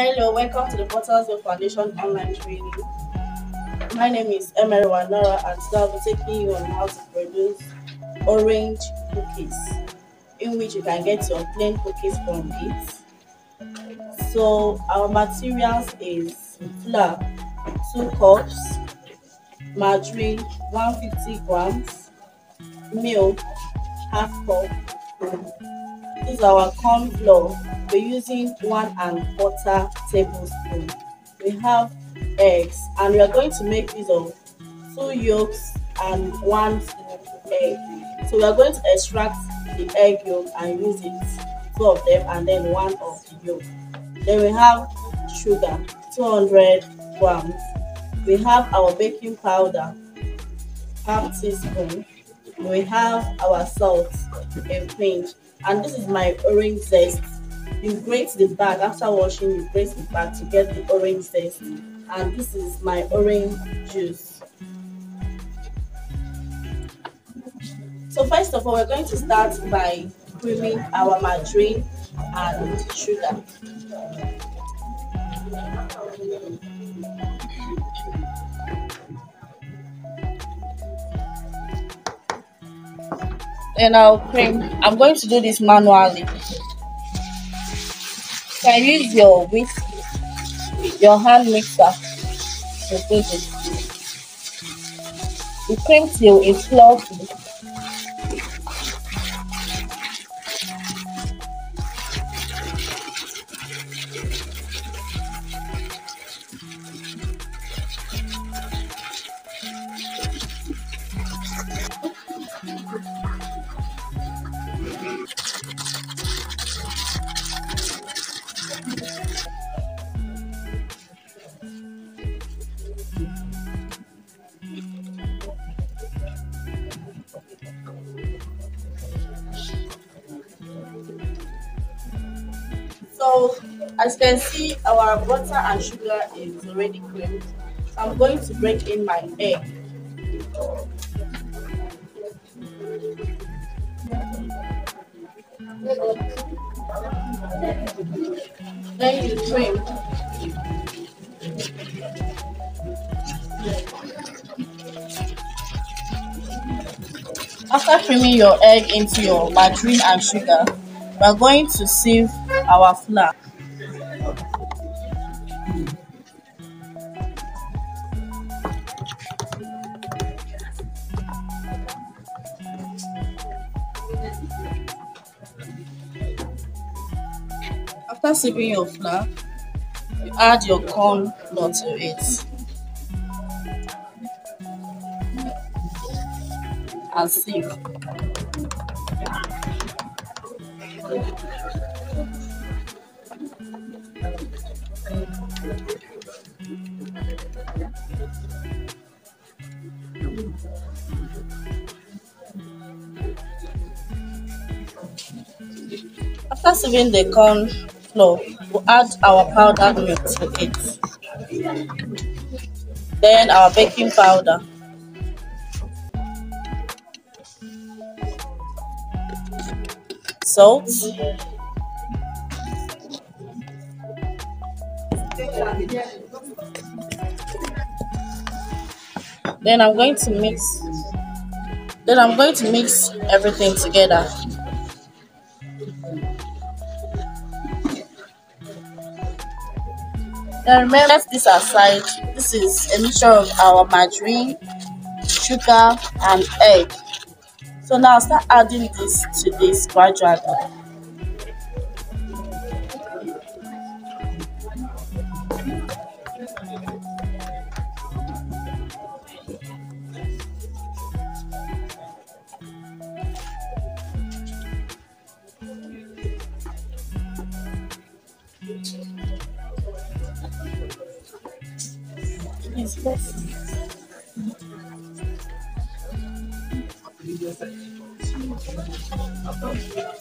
Hello, welcome to the Portals of Foundation online training. My name is Emery Wanara and today I'll be taking you on how to produce orange cookies, in which you can get your plain cookies from it. So our materials is flour, 2 cups, margarine, 150 grams, milk, half cup. This is our corn flour. We're using 1¼ tablespoon. We have eggs, and we are going to make use of 2 yolks and 1 egg. So we are going to extract the egg yolk and use it, 2 of them, and then 1 of the yolk. Then we have sugar, 200 grams. We have our baking powder, half teaspoon. We have our salt, a pinch, and this is my orange zest. You grate the bag after washing. You grate the bag to get the orange zest, and this is my orange juice. So first of all, we're going to start by creaming our margarine and sugar. Then I'll cream. I'm going to do this manually. You can use your whisk, your hand mixer to do this. You cream till it's fluffy. So as you can see, our butter and sugar is already creamed. So I'm going to break in my egg. Then you cream. After creaming your egg into your margarine and sugar, we are going to sieve our flour. After sieving your flour, you add your corn flour to it and sieve. After sieving the corn flour, we'll add our powdered milk to it. Then our baking powder. Salt. Then I'm going to mix everything together. Then remember, set this aside. This is a mixture of our margarine, sugar, and egg. So now start adding this to this gradually.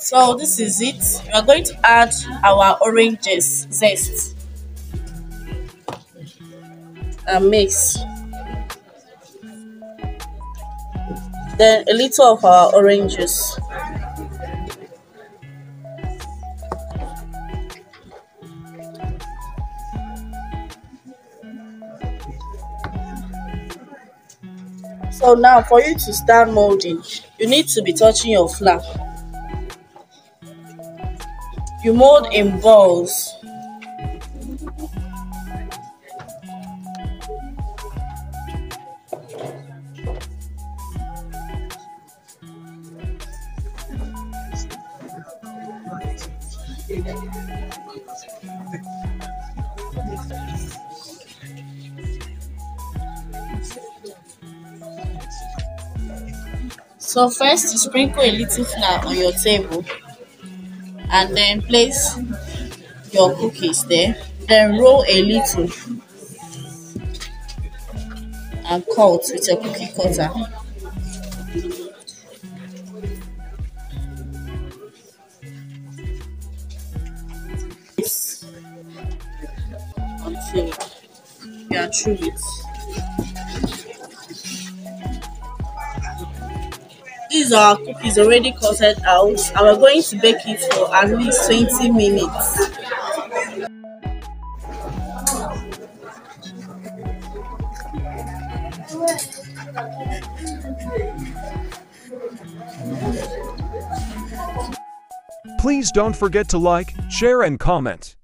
So this is it. We are going to add our orange zest and mix. Then a little of our orange juice. So now for you to start molding, you need to be touching your flour. You mold in balls. So first you sprinkle a little flour on your table and then place your cookies there. Then roll a little and cut with your cookie cutter. This until you are through it. These are our cookies already cutted out and we're going to bake it for at least 20 minutes. Please don't forget to like, share and comment.